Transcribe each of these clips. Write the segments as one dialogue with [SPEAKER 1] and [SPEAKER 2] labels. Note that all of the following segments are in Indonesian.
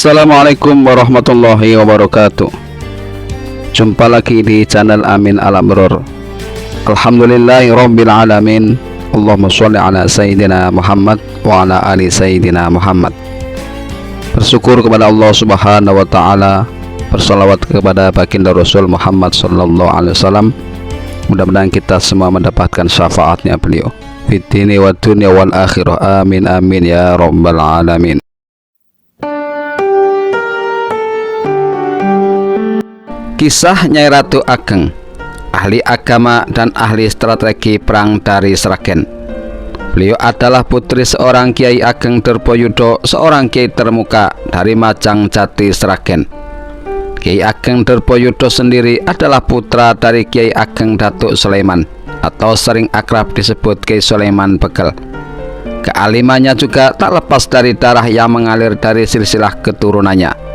[SPEAKER 1] Assalamualaikum warahmatullahi wabarakatuh. Jumpa lagi di channel Amin Al-Amrur. Alhamdulillahi rabbil alamin. Allahumma sholli ala Sayyidina Muhammad wa ala ali Sayyidina Muhammad. Bersyukur kepada Allah subhanahu wa ta'ala, bersalawat kepada baginda Rasul Muhammad sallallahu alaihi wasallam. Mudah-mudahan kita semua mendapatkan syafaatnya beliau fid dini wa dunya wal akhirah. Amin amin ya rabbal alamin. Kisah Nyai Ratu Ageng, ahli agama dan ahli strategi perang dari Sragen. Beliau adalah putri seorang Kiai Ageng Derpayuda, seorang kiai termuka dari Majang Jati Sragen. Kiai Ageng Derpayuda sendiri adalah putra dari Kiai Ageng Datuk Sulaiman, atau sering akrab disebut Kiai Sulaiman Begel. Kealimannya juga tak lepas dari darah yang mengalir dari silsilah keturunannya.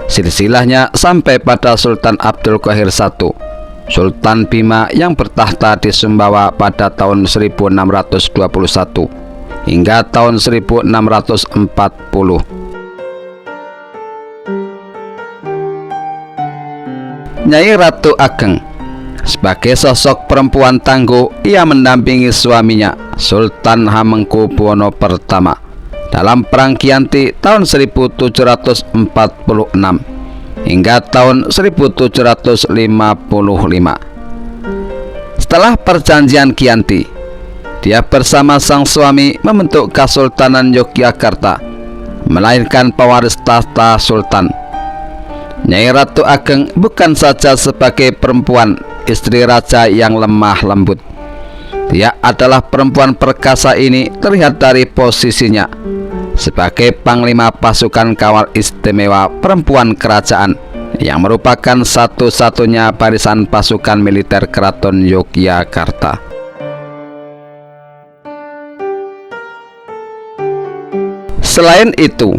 [SPEAKER 1] Silsilahnya sampai pada Sultan Abdul Qahir I, Sultan Bima yang bertahta di Sumbawa pada tahun 1621 hingga tahun 1640. Nyai Ratu Ageng sebagai sosok perempuan tangguh, ia mendampingi suaminya Sultan Hamengkubuwono I dalam Perang Giyanti tahun 1746 hingga tahun 1755. Setelah perjanjian Giyanti, dia bersama sang suami membentuk Kesultanan Yogyakarta, melahirkan pewaris tahta sultan. Nyai Ratu Ageng bukan saja sebagai perempuan, istri raja yang lemah lembut. Dia adalah perempuan perkasa. Ini terlihat dari posisinya sebagai Panglima Pasukan Kawal Istimewa Perempuan Kerajaan, yang merupakan satu-satunya barisan pasukan militer Keraton Yogyakarta. Selain itu,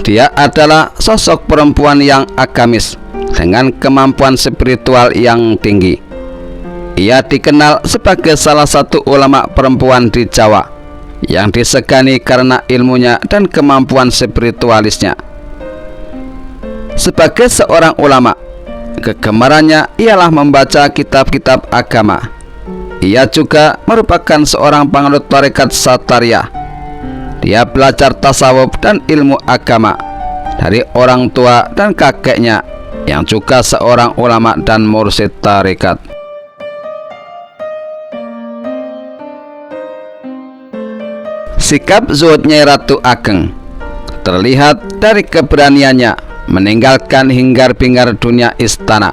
[SPEAKER 1] dia adalah sosok perempuan yang agamis dengan kemampuan spiritual yang tinggi. Ia dikenal sebagai salah satu ulama perempuan di Jawa yang disegani karena ilmunya dan kemampuan spiritualisnya. Sebagai seorang ulama, kegemarannya ialah membaca kitab-kitab agama. Ia juga merupakan seorang panganut tarekat Satariyah. Dia belajar tasawuf dan ilmu agama dari orang tua dan kakeknya yang juga seorang ulama dan mursyid tarekat. Sikap zuhud Nyai Ratu Ageng terlihat dari keberaniannya meninggalkan hingar-bingar dunia istana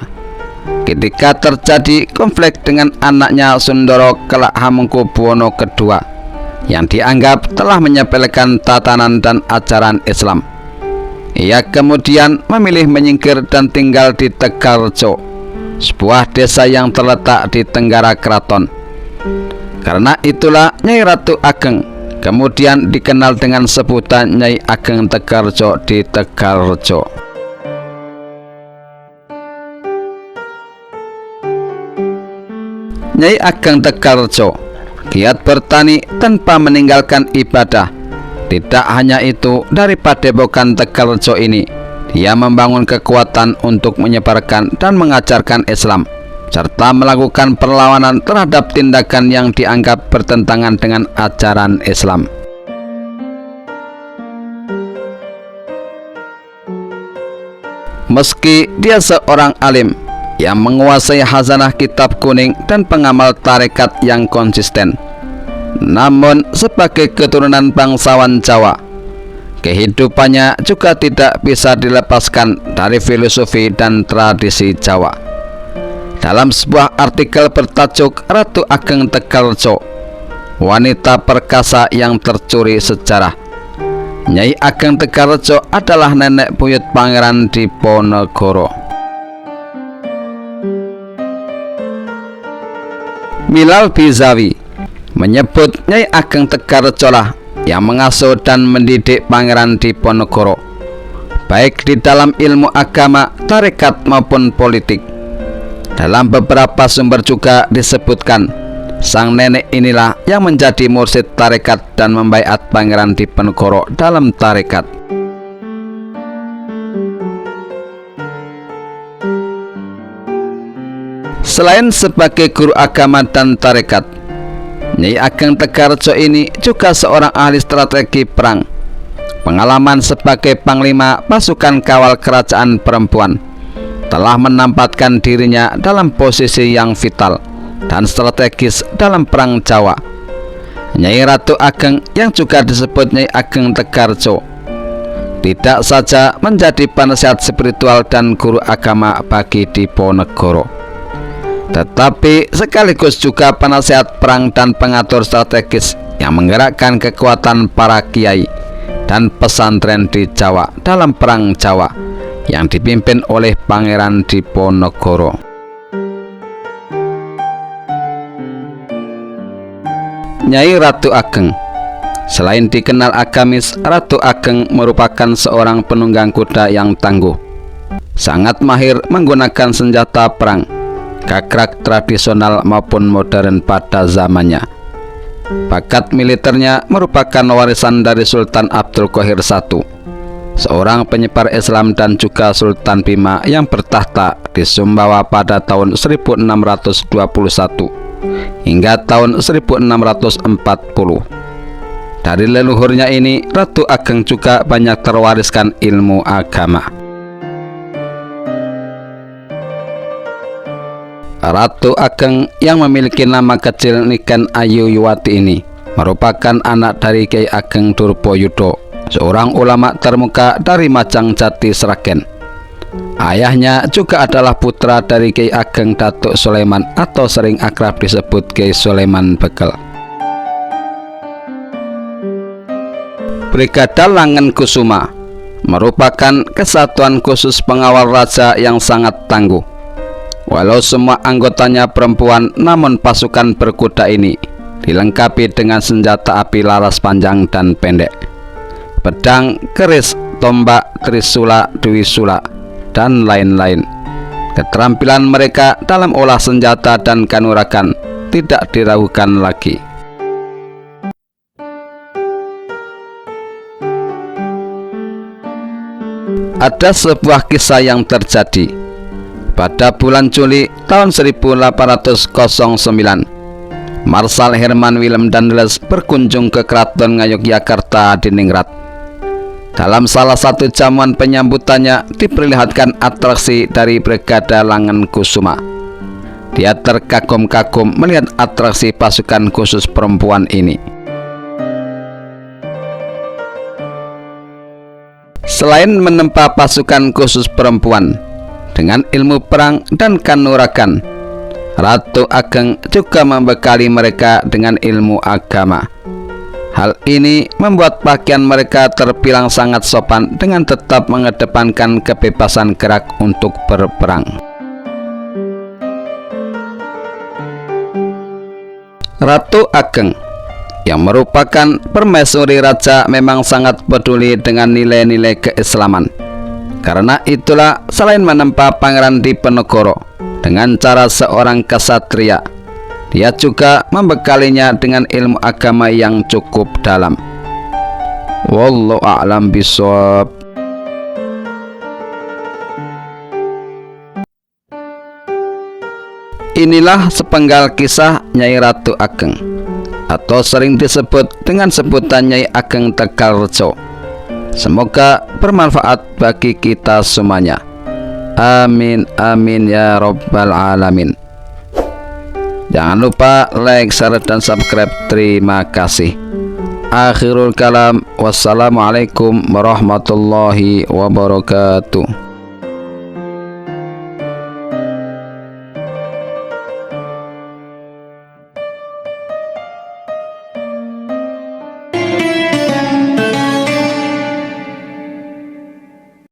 [SPEAKER 1] ketika terjadi konflik dengan anaknya Sundoro kelak Hamengkubuwono II yang dianggap telah menyepelekan tatanan dan ajaran Islam. Ia kemudian memilih menyingkir dan tinggal di Tegalrejo, sebuah desa yang terletak di tenggara keraton. Karena itulah Nyai Ratu Ageng kemudian dikenal dengan sebutan Nyai Ageng Tegalrejo di Tegalrejo. Nyai Ageng Tegalrejo giat bertani tanpa meninggalkan ibadah. Tidak hanya itu, dari Padepokan Tegalrejo ini dia membangun kekuatan untuk menyebarkan dan mengajarkan Islam, serta melakukan perlawanan terhadap tindakan yang dianggap bertentangan dengan ajaran Islam. Meski dia seorang alim yang menguasai khazanah kitab kuning dan pengamal tarekat yang konsisten, namun sebagai keturunan bangsawan Jawa, kehidupannya juga tidak bisa dilepaskan dari filosofi dan tradisi Jawa. Dalam sebuah artikel bertajuk Ratu Ageng Tegalrejo, wanita perkasa yang tercuri sejarah, Nyai Ageng Tegalrejo adalah nenek buyut Pangeran Diponegoro. Milal Bizawi menyebut Nyai Ageng Tegalrejo lah yang mengasuh dan mendidik Pangeran Diponegoro, baik di dalam ilmu agama, tarekat maupun politik. Dalam beberapa sumber juga disebutkan sang nenek inilah yang menjadi mursyid tarekat dan membaiat Pangeran Diponegoro dalam tarekat. Selain sebagai guru agama dan tarekat, Nyai Ageng Tegarrejo ini juga seorang ahli strategi perang. Pengalaman sebagai panglima pasukan kawal kerajaan perempuan telah menempatkan dirinya dalam posisi yang vital dan strategis dalam perang Jawa. Nyai Ratu Ageng yang juga disebut Nyai Ageng Tegarrejo tidak saja menjadi penasihat spiritual dan guru agama bagi Diponegoro, tetapi sekaligus juga penasihat perang dan pengatur strategis yang menggerakkan kekuatan para kiai dan pesantren di Jawa dalam perang Jawa yang dipimpin oleh Pangeran Diponegoro. Nyai Ratu Ageng, selain dikenal agamis, Ratu Ageng merupakan seorang penunggang kuda yang tangguh, sangat mahir menggunakan senjata perang, gagrak tradisional maupun modern pada zamannya. Bakat militernya merupakan warisan dari Sultan Abdul Qahir I, seorang penyebar Islam dan juga Sultan Bima yang bertahta di Sumbawa pada tahun 1621 hingga tahun 1640. Dari leluhurnya ini, Ratu Ageng juga banyak terwariskan ilmu agama. Ratu Ageng yang memiliki nama kecil Niken Ayu Yuwati ini merupakan anak dari Kyai Ageng Durpoyudo, seorang ulama termuka dari Majang Jati Sragen. Ayahnya juga adalah putra dari Kyai Ageng Datuk Sulaiman atau sering akrab disebut Kyai Sulaiman Bekel. Brigada Langen Kusuma merupakan kesatuan khusus pengawal raja yang sangat tangguh. Walau semua anggotanya perempuan, namun pasukan berkuda ini dilengkapi dengan senjata api laras panjang dan pendek, pedang, keris, tombak, trisula, dwisula, dan lain-lain. Keterampilan mereka dalam olah senjata dan kanuragan tidak diragukan lagi. Ada sebuah kisah yang terjadi pada bulan Juli tahun 1809. Marsal Herman Willem Daendels berkunjung ke Keraton Ngayogyakarta di Ningrat. Dalam salah satu jamuan penyambutannya diperlihatkan atraksi dari Brigada Langen Kusuma. Dia terkagum-kagum melihat atraksi pasukan khusus perempuan ini. Selain menempa pasukan khusus perempuan dengan ilmu perang dan kanuragan, Ratu Ageng juga membekali mereka dengan ilmu agama. Hal ini membuat pakaian mereka terbilang sangat sopan dengan tetap mengedepankan kebebasan gerak untuk berperang. Ratu Ageng yang merupakan permaisuri raja memang sangat peduli dengan nilai-nilai keislaman. Karena itulah, selain menempa Pangeran Diponegoro dengan cara seorang ksatria, dia juga membekalinya dengan ilmu agama yang cukup dalam. Wallahu a'lam bishawab. Inilah sepenggal kisah Nyai Ratu Ageng, atau sering disebut dengan sebutan Nyai Ageng Tegarrejo. Semoga bermanfaat bagi kita semuanya. Amin amin ya rabbal alamin. Jangan lupa like, share, dan subscribe. Terima kasih. Akhirul kalam, wassalamualaikum warahmatullahi wabarakatuh.